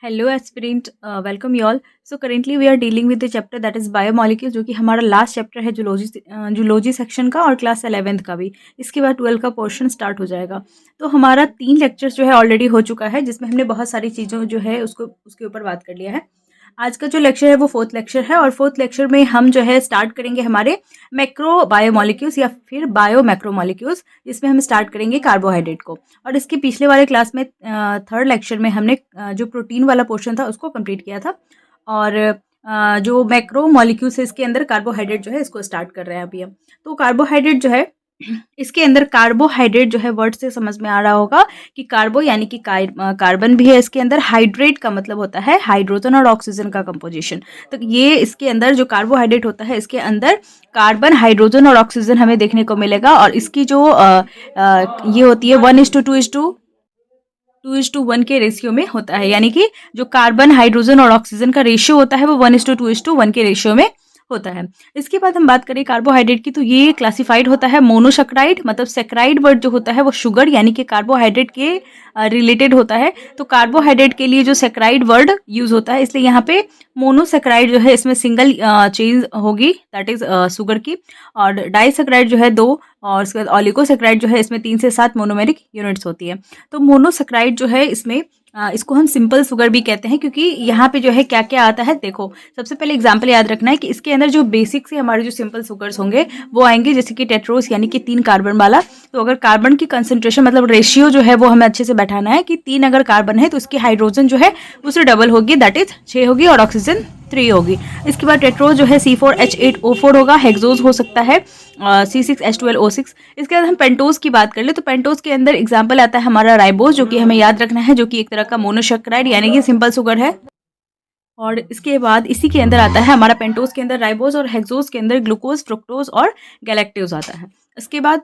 Hello aspirant, welcome you all. So currently we are dealing with the chapter that is biomolecule, जो कि हमारा last chapter है zoology section का और class 11th का भी। इसके बाद 12 का पोर्शन स्टार्ट हो जाएगा। तो हमारा 3 लेक्चर्स जो है ऑलरेडी हो चुका है, जिसमें हमने बहुत सारी चीज़ों जो है उसको उसके ऊपर बात कर लिया है। आज का जो लेक्चर है वो 4th लेक्चर है, और 4th लेक्चर में हम जो है स्टार्ट करेंगे हमारे मैक्रो बायोमोलिक्यूल्स या फिर बायो मैक्रोमोलिक्यूल्स, जिसमें हम स्टार्ट करेंगे कार्बोहाइड्रेट को। और इसके पिछले वाले क्लास में 3rd लेक्चर में हमने जो प्रोटीन वाला पोर्शन था उसको कंप्लीट किया था। और जो मैक्रो मॉलिक्यूल्स है इसके अंदर कार्बोहाइड्रेट जो है इसको स्टार्ट कर रहे हैं अभी हम। तो कार्बोहाइड्रेट जो है इसके अंदर कार्बोहाइड्रेट जो है वर्ड से समझ में आ रहा होगा कि कार्बो यानी कि कार्बन भी है इसके अंदर। हाइड्रेट का मतलब होता है हाइड्रोजन और ऑक्सीजन का कंपोजिशन। तो ये इसके अंदर जो कार्बोहाइड्रेट होता है इसके अंदर कार्बन, हाइड्रोजन और ऑक्सीजन हमें देखने को मिलेगा। और इसकी जो ये होती है 1:2:1 के रेशियो में होता है, यानी कि जो कार्बन, हाइड्रोजन और ऑक्सीजन का रेशियो होता है वो 1:2:1 के रेशियो में होता है। इसके बाद हम बात करें कार्बोहाइड्रेट की, तो ये क्लासिफाइड होता है मोनोसैकराइड, मतलब सैकराइड वर्ड जो होता है वो शुगर यानी कि कार्बोहाइड्रेट के रिलेटेड होता है। तो कार्बोहाइड्रेट के लिए जो सैकराइड वर्ड यूज होता है, इसलिए यहाँ पे मोनोसैकराइड जो है इसमें सिंगल चेन होगी, दैट इज शुगर की। और डाइसैकराइड जो है 2, और उसके बाद ऑलिगोसैकराइड जो है इसमें 3 से 7 मोनोमेरिक यूनिट्स होती है। तो मोनोसैकराइड जो है इसमें इसको हम सिंपल शुगर भी कहते हैं, क्योंकि यहाँ पे जो है क्या क्या आता है देखो। सबसे पहले एग्जांपल याद रखना है कि इसके अंदर जो बेसिक से हमारे जो सिंपल शुगर्स होंगे वो आएंगे, जैसे कि टेट्रोस यानी कि 3 कार्बन वाला। तो अगर कार्बन की कंसंट्रेशन मतलब रेशियो जो है वो हमें अच्छे से बैठाना है कि 3 अगर कार्बन है तो इसकी हाइड्रोजन जो है उससे डबल होगी, दैट इज 6 होगी, और ऑक्सीजन 3 होगी। इसके बाद टेट्रोस जो है C4H8O4 होगा, हेक्सोज हो सकता है C6H12O6। इसके बाद हम पेंटोज की बात कर ले तो पेंटोज के अंदर एग्जाम्पल आता है हमारा राइबोज, जो कि हमें याद रखना है, जो कि एक तरह का मोनोसैकराइड यानी कि सिंपल शुगर है। और इसके बाद इसी के अंदर आता है हमारा पेंटोज के अंदर राइबोज, और हेक्सोज के अंदर ग्लूकोज, फ्रुक्टोज और गैलेक्टोज आता है। इसके बाद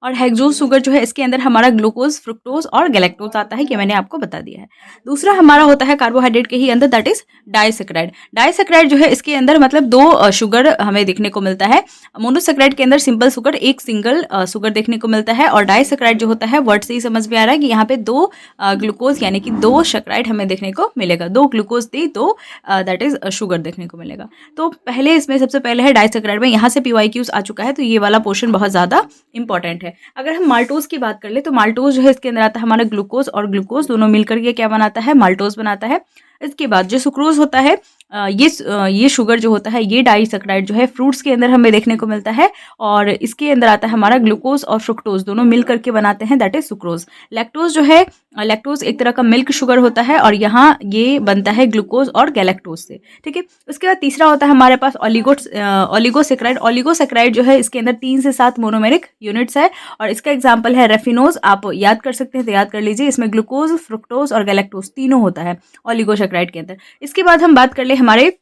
और हेक्सोज शुगर जो है इसके अंदर हमारा ग्लूकोज, फ्रुक्टोज और गैलेक्टोज आता है, ये मैंने आपको बता दिया है। दूसरा हमारा होता है कार्बोहाइड्रेट के ही अंदर, दैट इज डाइसैकराइड। डाइसैकराइड जो है इसके अंदर मतलब 2 शुगर हमें देखने को मिलता है। मोनोसैकराइड के अंदर सिंपल शुगर, एक सिंगल शुगर देखने को मिलता है। और डाइसैकराइड जो होता है वर्ड से ही समझ में आ रहा है कि यहाँ पे 2 ग्लूकोज यानी कि 2 सैकराइड हमें देखने को मिलेगा। 2 glucose the, 2 that is sugar देखने को मिलेगा। तो पहले इसमें सबसे पहले है डाइसैकराइड में, यहाँ से PYQs आ चुका है, तो ये वाला पोर्शन बहुत ज़्यादा इंपॉर्टेंट है। अगर हम माल्टोज की बात कर ले तो माल्टोज जो है इसके अंदर आता है हमारा ग्लूकोज और ग्लूकोज दोनों मिलकर के क्या बनाता है, माल्टोज बनाता है। इसके बाद जो सुक्रोज होता है, ये शुगर जो होता है, ये डाइसैकराइड जो है फ्रूट्स के अंदर हमें देखने को मिलता है, और इसके अंदर आता है हमारा ग्लूकोज और फ्रुक्टोज दोनों मिल करके बनाते हैं, दैट इज सुक्रोज। लैक्टोज जो है, लैक्टोज एक तरह का मिल्क शुगर होता है, और यहाँ ये बनता है ग्लूकोज और गैलेक्टोज से, ठीक है। उसके बाद तीसरा होता है हमारे पास ऑलिगोसैकराइड। ऑलिगोसैकराइड जो है इसके अंदर 3 से 7 मोनोमेरिक यूनिट्स है, और इसका एग्जाम्पल है रेफिनोज। आप याद कर सकते हैं तो याद कर लीजिए, इसमें ग्लूकोज, फ्रुक्टोज और गैलेक्टोज तीनों होता है ऑलिगोसैकराइड के अंदर। इसके बाद हम बात कर ले हमारे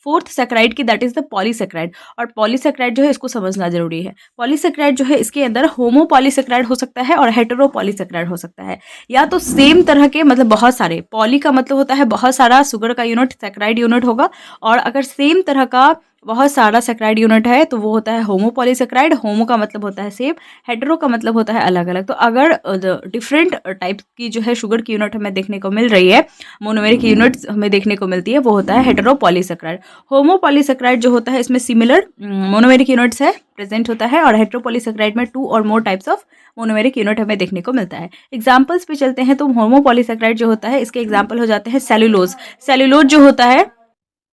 4th सैकराइड की, दैट इज द पॉलीसैकराइड। और पॉलीसैकराइड जो है इसको समझना जरूरी है। पॉलीसैकराइड जो है इसके अंदर होमो पॉलीसैकराइड हो सकता है और हेटेरो पॉलीसैकराइड हो सकता है, या तो सेम तरह के मतलब बहुत सारे, पॉली का मतलब होता है बहुत सारा शुगर का यूनिट, सैकराइड यूनिट होगा। और अगर सेम तरह का बहुत सारा सैकराइड यूनिट है तो वो होता है होमो पॉलीसैकराइड। होमो का मतलब होता है सेम, हेटेरो का मतलब होता है अलग अलग। तो अगर डिफरेंट टाइप की जो है शुगर की यूनिट हमें देखने को मिल रही है, मोनोमेरिक यूनिट्स हमें देखने को मिलती है, वो होता है हेटेरो पॉलीसैकराइड। होमो पॉलीसैकराइड जो होता है इसमें सिमिलर मोनोमेरिक यूनिट्स है प्रेजेंट होता है, और हेटेरो पॉलीसैकराइड में 2 और more types of monomeric unit हमें देखने को मिलता है। एग्जाम्पल्स पे चलते हैं तो होमो पॉलीसैकराइड जो होता है इसके एग्जाम्पल हो जाते हैं सेलुलोज। सेलुलोज जो होता है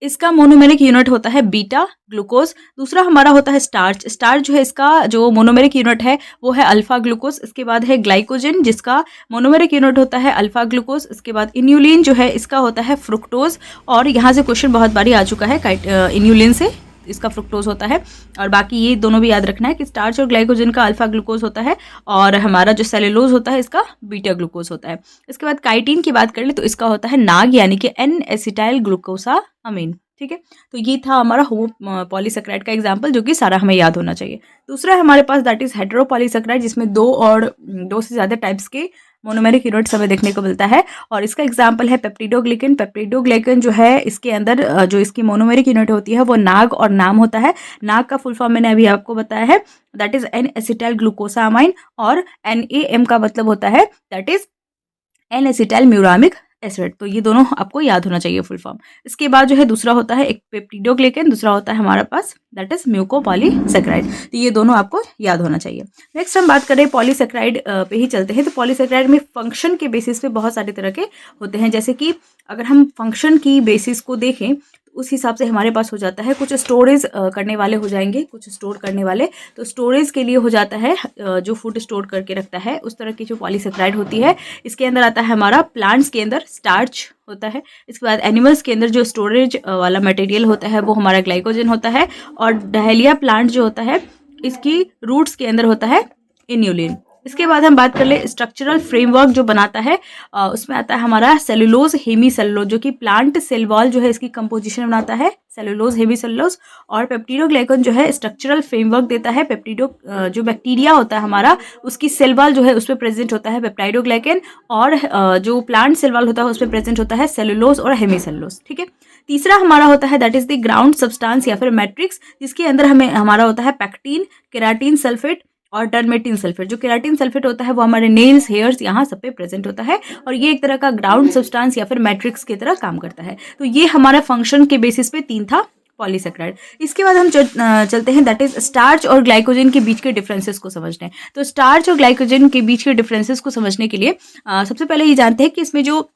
इसका मोनोमेरिक यूनिट होता है बीटा ग्लूकोज। दूसरा हमारा होता है स्टार्च। स्टार्च जो है इसका जो मोनोमेरिक यूनिट है वो है अल्फा ग्लूकोज। इसके बाद है ग्लाइकोजन, जिसका मोनोमेरिक यूनिट होता है अल्फा ग्लूकोज। इसके बाद इन्यूलिन जो है इसका होता है फ्रुक्टोज, और यहाँ से क्वेश्चन बहुत बारी आ चुका है इन्यूलिन से इसका फ्रुक्टोज होता है। और बाकी ये दोनों भी याद रखना है कि स्टार्च और ग्लाइकोजन का अल्फा ग्लूकोज होता है, और हमारा जो सेलुलोज होता है इसका बीटा ग्लूकोज होता है। इसके बाद काइटिन की बात कर ले तो इसका होता है नाग यानी कि N एसिटाइल ग्लूकोसा अमीन, ठीक है। तो ये था हमारा होमो पॉलीसैकराइड का एग्जाम्पल, जो कि सारा हमें याद होना चाहिए। दूसरा हमारे पास दैट इज हेटेरो पॉलीसैकराइड, जिसमें 2 से ज़्यादा टाइप्स के मोनोमेरिक यूनिट्स हमें देखने को मिलता है, और इसका एग्जाम्पल है पेप्टिडोग्लिकन। पेप्टिडोग्लिकन जो है इसके अंदर जो इसकी मोनोमेरिक यूनिट होती है वो नाग और नाम होता है। नाग का फुल फॉर्म मैंने अभी आपको बताया है, that is N acetyl glucosamine, और NAM का मतलब होता है that is N acetyl muramic acid. तो ये दोनों आपको याद होना चाहिए फुल फॉर्म। इसके बाद जो है दूसरा होता है एक पेप्टिडोग्लाइकन, दूसरा होता है हमारे पास दैट इज म्यूकोपॉलीसैकेराइड। तो ये दोनों आपको याद होना चाहिए। नेक्स्ट हम बात करें पॉलीसैकेराइड पे ही चलते हैं। तो पॉलीसैकेराइड में फंक्शन के बेसिस पे बहुत सारे तरह के होते हैं। जैसे कि अगर हम फंक्शन की बेसिस को देखें तो उस हिसाब से हमारे पास हो जाता है कुछ स्टोरेज करने वाले हो जाएंगे, कुछ स्टोर करने वाले। तो स्टोरेज के लिए हो जाता है जो फूड स्टोर करके रखता है उस तरह की जो पॉलीसैकेराइड होती है। इसके अंदर आता है हमारा प्लांट्स के अंदर स्टार्च होता है। इसके बाद एनिमल्स के अंदर जो स्टोरेज वाला मटेरियल होता है वो हमारा ग्लाइकोजन होता है। और डहेलिया प्लांट जो होता है इसकी रूट्स के अंदर होता है इन्यूलिन। इसके बाद हम बात कर ले स्ट्रक्चरल फ्रेमवर्क जो बनाता है उसमें आता है हमारा सेलुलोज हेमी सेलुलोज, जो कि प्लांट सेल वॉल जो है इसकी कंपोजिशन बनाता है सेलुलोज हेमी सेलुलोज। और पेप्टिडोग्लाइकन जो है स्ट्रक्चरल फ्रेमवर्क देता है। पेप्टिडो जो बैक्टीरिया होता है हमारा उसकी सेल वॉल जो है उस पर प्रेजेंट होता है पेप्टाइडोग्लाइकन। और जो प्लांट सेल वॉल होता है उस पर प्रेजेंट होता है सेलुलोज और हेमी सेलुलोज। ठीक है। तीसरा हमारा होता है that is the ground substance या फिर मैट्रिक्स, जिसके अंदर हमें हमारा होता है पैक्टीन, केराटिन सल्फेट और डर्मेटिन सल्फेट। जो केराटिन सल्फेट होता है वो हमारे नेल्स, हेयर्स यहाँ सब पे प्रेजेंट होता है और ये एक तरह का ग्राउंड सब्सटेंस या फिर मैट्रिक्स की तरह काम करता है। तो ये हमारा फंक्शन के बेसिस पे 3 था पॉलीसैकेराइड। इसके बाद हम चलते हैं दैट इज स्टार्च और ग्लाइकोजन के बीच के डिफरेंसेस को समझने। तो स्टार्च और ग्लाइकोजन के बीच के डिफरेंसेस को समझने के लिए सबसे पहले ये जानते हैं कि इसमें जो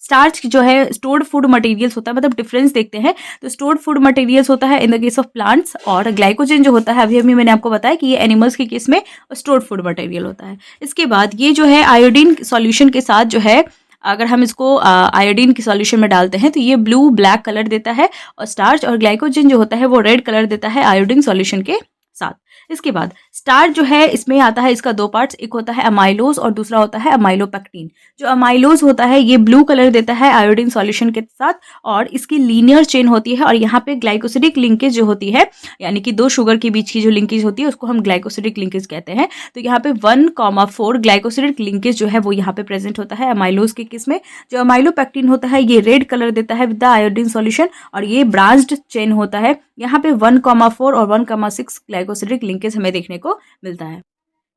स्टार्च जो है स्टोर्ड फूड मटेरियल्स होता है, मतलब डिफरेंस देखते हैं। तो स्टोर्ड फूड मटेरियल्स होता है in the case of plants, और ग्लाइकोजन जो होता है अभी अभी मैंने आपको बताया कि ये एनिमल्स के केस में स्टोर्ड फूड मटेरियल होता है। इसके बाद ये जो है आयोडीन सॉल्यूशन के साथ जो है अगर हम इसको आयोडीन की सॉल्यूशन में डालते हैं तो ये ब्लू ब्लैक कलर देता है, और स्टार्च और ग्लाइकोजन जो होता है वो रेड कलर देता है आयोडीन सॉल्यूशन के साथ। इसके बाद स्टार्च जो है इसमें आता है इसका 2 पार्ट्स, एक होता है अमाइलोज और दूसरा होता है अमाइलोपेक्टिन। जो अमाइलोज होता है ये ब्लू कलर देता है आयोडीन सॉल्यूशन के साथ, और इसकी लीनियर चेन होती है। और यहाँ पे ग्लाइकोसिडिक लिंकेज जो होती है यानी कि 2 शुगर के बीच की जो लिंकेज होती है उसको हम ग्लाइकोसिडिक लिंकेज कहते हैं। तो यहाँ पे 1,4 ग्लाइकोसिडिक लिंकेज जो है वो यहाँ पे प्रेजेंट होता है अमाइलोज के केस में। जो अमाइलोपेक्टिन होता है ये रेड कलर देता है विद द आयोडीन सॉल्यूशन, और ये ब्रांच्ड चेन होता है। यहाँ पे 1,4 और 1,6 ग्लाइकोसिडिक लिंकेज हमें देखने को मिलता है।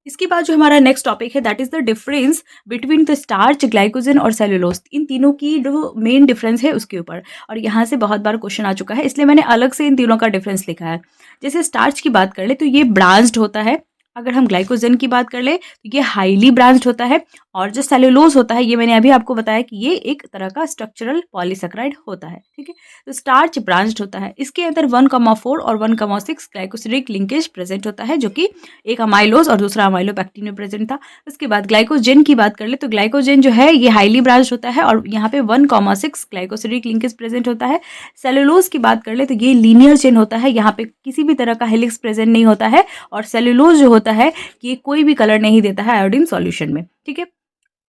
इसके बाद जो हमारा नेक्स्ट टॉपिक है that is the difference between the starch, glycogen और सेलुलोज। इन तीनों की जो मेन डिफरेंस है उसके ऊपर, और यहाँ से बहुत बार क्वेश्चन आ चुका है इसलिए मैंने अलग से इन तीनों का डिफरेंस लिखा है। जैसे स्टार्च की बात कर ले तो ये ब्रांच्ड होता है। अगर हम ग्लाइकोजन की बात कर ले तो ये हाईली ब्रांच्ड होता है। और जो सेलुलोज होता है ये मैंने अभी आपको बताया कि ये एक तरह का स्ट्रक्चरल पॉलीसैकेराइड होता है। ठीक है। तो स्टार्च ब्रांच्ड होता है, इसके अंदर 1,4 और 1,6 ग्लाइकोसिडिक लिंकेज प्रेजेंट होता है, जो कि एक अमाइलोज और दूसरा अमाइलोपेक्टिन में प्रेजेंट था। उसके बाद ग्लाइकोजन की बात कर ले तो ग्लाइकोजन जो है ये हाईली ब्रांच्ड होता है और यहाँ पे 1,6 ग्लाइकोसिडिक लिंकेज प्रेजेंट होता है। सेलुलोज की बात कर ले तो ये लीनियर चेन होता है, यहाँ पे किसी भी तरह का हेलिक्स प्रेजेंट नहीं होता है। और सेलुलोज जो होता है कि कोई भी कलर नहीं देता है आयोडीन सॉल्यूशन में। ठीक है।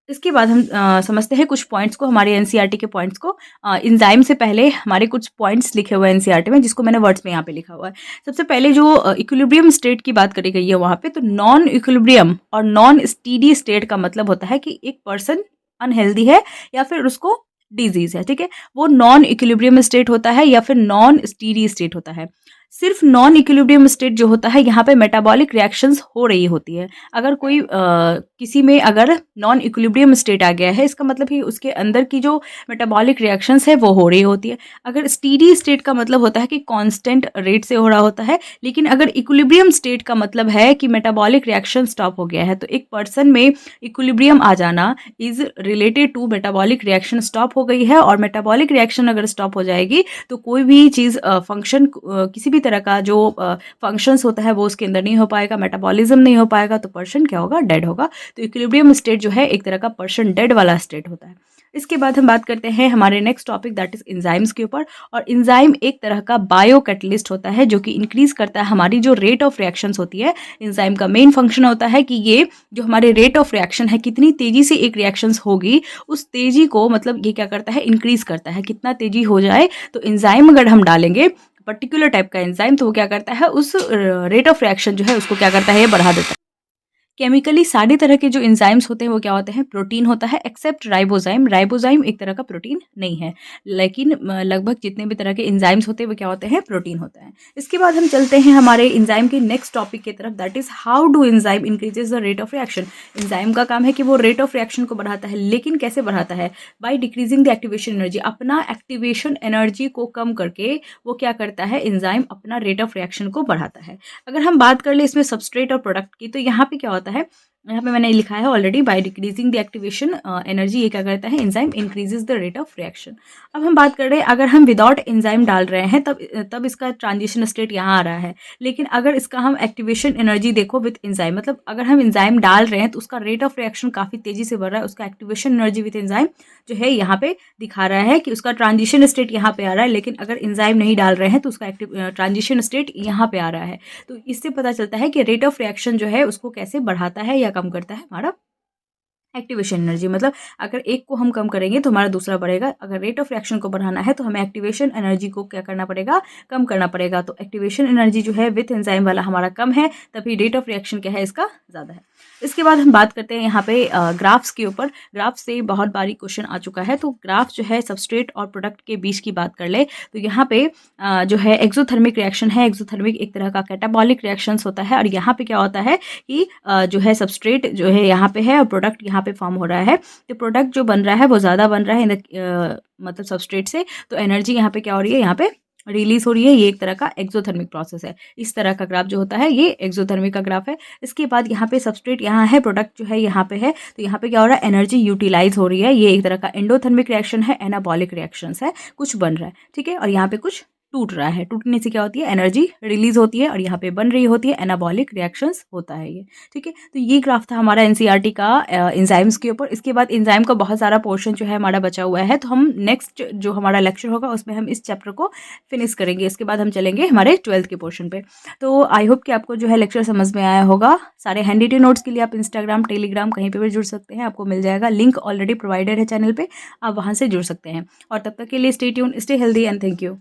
इसके बाद हम समझते हैं कुछ पॉइंट्स को, हमारे एनसीईआरटी के पॉइंट्स को। एंजाइम से पहले हमारे कुछ पॉइंट्स लिखे हुए हैं एनसीईआरटी में, जिसको मैंने वर्ड्स में यहाँ पे लिखा हुआ है। सबसे पहले जो इक्विलिब्रियम स्टेट की बात करी गई है वहाँ पे, तो नॉन इक्विलिब्रियम और नॉन स्टीडी स्टेट का मतलब होता है कि एक पर्सन अनहेल्दी है या फिर उसको डिजीज है। ठीक है। वो नॉन इक्विलिब्रियम स्टेट होता है या फिर नॉन स्टीडी स्टेट होता है। सिर्फ नॉन इक्विलिब्रियम स्टेट जो होता है यहाँ पे मेटाबॉलिक रिएक्शंस हो रही होती है। अगर कोई किसी में अगर नॉन इक्विलिब्रियम स्टेट आ गया है इसका मतलब कि उसके अंदर की जो मेटाबॉलिक रिएक्शंस है वो हो रही होती है। अगर स्टीडी स्टेट का मतलब होता है कि कांस्टेंट रेट से हो रहा होता है। लेकिन अगर इक्विलिब्रियम स्टेट का मतलब है कि मेटाबॉलिक रिएक्शन स्टॉप हो गया है, तो एक पर्सन में इक्विलिब्रियम आ जाना is related to metabolic reaction stop हो गई है। और मेटाबॉलिक रिएक्शन अगर स्टॉप हो जाएगी तो कोई भी चीज़ फंक्शन किसी भी तरह का जो फंक्शंस होता है वो उसके अंदर नहीं हो पाएगा, मेटाबॉलिज्म नहीं हो पाएगा, तो पर्सन क्या होगा, डेड होगा। तो इक्विलिब्रियम स्टेट जो है एक तरह का पर्सन डेड वाला स्टेट होता है। इसके बाद हम बात करते हैं हमारे next topic that is enzymes के ऊपर। और एंजाइम एक तरह का बायो कैटलिस्ट होता है जो कि इंक्रीज करता है हमारी जो रेट ऑफ रिएक्शंस होती है। एंजाइम का मेन फंक्शन होता है कि ये जो हमारे रेट ऑफ रिएक्शन है, कितनी तेजी से एक रिएक्शंस होगी, उस तेजी को मतलब ये क्या करता है, इंक्रीज करता है। कितना तेजी हो जाए, तो एंजाइम अगर हम डालेंगे पर्टिकुलर टाइप का एंजाइम तो वो क्या करता है, उस रेट ऑफ रिएक्शन जो है उसको क्या करता है, ये बढ़ा देता है। केमिकली सारे तरह के जो एंजाइम्स होते हैं वो क्या होते हैं, प्रोटीन होता है, एक्सेप्ट राइबोजाइम। राइबोजाइम एक तरह का प्रोटीन नहीं है, लेकिन लगभग जितने भी तरह के एंजाइम्स होते हैं वो क्या होते हैं, प्रोटीन होता है। इसके बाद हम चलते हैं हमारे एंजाइम के नेक्स्ट टॉपिक की तरफ, that is how do enzyme increases the rate of reaction. Enzyme का काम है कि वो रेट ऑफ रिएक्शन को बढ़ाता है, लेकिन कैसे बढ़ाता है, by decreasing the activation energy. अपना एक्टिवेशन एनर्जी को कम करके वो क्या करता है, एंजाइम अपना रेट ऑफ रिएक्शन को बढ़ाता है। अगर हम बात कर ले इसमें सबस्ट्रेट और प्रोडक्ट की, तो यहाँ पे क्या होता है, यहाँ पे मैंने लिखा है already, by decreasing the activation energy, ये क्या करता है, enzyme increases the rate of reaction. अब हम बात कर रहे हैं, अगर हम विदाउट एंजाइम डाल रहे हैं तब इसका ट्रांजिशन स्टेट यहाँ आ रहा है, लेकिन अगर इसका हम एक्टिवेशन एनर्जी देखो विद एंजाइम, मतलब अगर हम एंजाइम डाल रहे हैं तो उसका रेट ऑफ रिएक्शन काफ़ी तेजी से बढ़ रहा है, उसका एक्टिवेशन एनर्जी विद एंजाइम जो है यहाँ पे दिखा रहा है कि उसका ट्रांजिशन स्टेट यहाँ पे आ रहा है, लेकिन अगर एंजाइम नहीं डाल रहे हैं तो उसका ट्रांजिशन स्टेट यहाँ पे आ रहा है। तो इससे पता चलता है कि रेट ऑफ रिएक्शन जो है उसको कैसे बढ़ाता है या कम करता है हमारा एक्टिवेशन एनर्जी। मतलब अगर एक को हम कम करेंगे तो हमारा दूसरा बढ़ेगा, अगर रेट ऑफ रिएक्शन को बढ़ाना है तो हमें एक्टिवेशन एनर्जी को क्या करना पड़ेगा, कम करना पड़ेगा। तो एक्टिवेशन एनर्जी जो है विथ एंजाइम वाला हमारा कम है, तभी रेट ऑफ रिएक्शन क्या है, इसका ज़्यादा है। इसके बाद हम बात करते हैं यहाँ पे ग्राफ्स के ऊपर। ग्राफ से बहुत बारी क्वेश्चन आ चुका है, तो ग्राफ जो है सबस्ट्रेट और प्रोडक्ट के बीच की बात कर ले तो यहाँ पे जो है एक्सोथर्मिक रिएक्शन है। एक्सोथर्मिक एक तरह का कैटाबॉलिक रिएक्शंस होता है, और यहाँ पे क्या होता है कि जो है सबस्ट्रेट जो है यहाँ पे है और प्रोडक्ट यहाँ पे फॉर्म हो रहा है। तो प्रोडक्ट जो बन रहा है वो ज़्यादा बन रहा है मतलब सबस्ट्रेट से, तो एनर्जी यहाँ पे क्या हो रही है, यहाँ पे रिलीज हो रही है। ये एक तरह का एक्सोथर्मिक प्रोसेस है। इस तरह का ग्राफ जो होता है ये एक्सोथर्मिक का ग्राफ है। इसके बाद यहाँ पे सबस्ट्रेट यहाँ है, प्रोडक्ट जो है यहाँ पे है, तो यहाँ पे क्या हो रहा है, एनर्जी यूटिलाइज हो रही है। ये एक तरह का एंडोथर्मिक रिएक्शन है, एनाबॉलिक रिएक्शंस है, कुछ बन रहा है, ठीक है। और यहाँ पे कुछ टूट रहा है, टूटने से क्या होती है, एनर्जी रिलीज होती है, और यहाँ पे बन रही होती है, एनाबॉलिक रिएक्शंस होता है ये, ठीक है। तो ये ग्राफ था हमारा एनसीईआरटी का एंजाइम्स के ऊपर। इसके बाद एंजाइम का बहुत सारा पोर्शन जो है हमारा बचा हुआ है, तो हम नेक्स्ट जो हमारा लेक्चर होगा उसमें हम इस चैप्टर को फिनिश करेंगे। इसके बाद हम चलेंगे हमारे 12th के पोर्शन पे। तो आई होप कि आपको जो है लेक्चर समझ में आया होगा। सारे हैंडी नोट्स के लिए आप इंस्टाग्राम, टेलीग्राम कहीं पे भी जुड़ सकते हैं, आपको मिल जाएगा। लिंक ऑलरेडी प्रोवाइडेड है चैनल पे, आप वहाँ से जुड़ सकते हैं। और तब तक के लिए stay tune, stay healthy and thank you.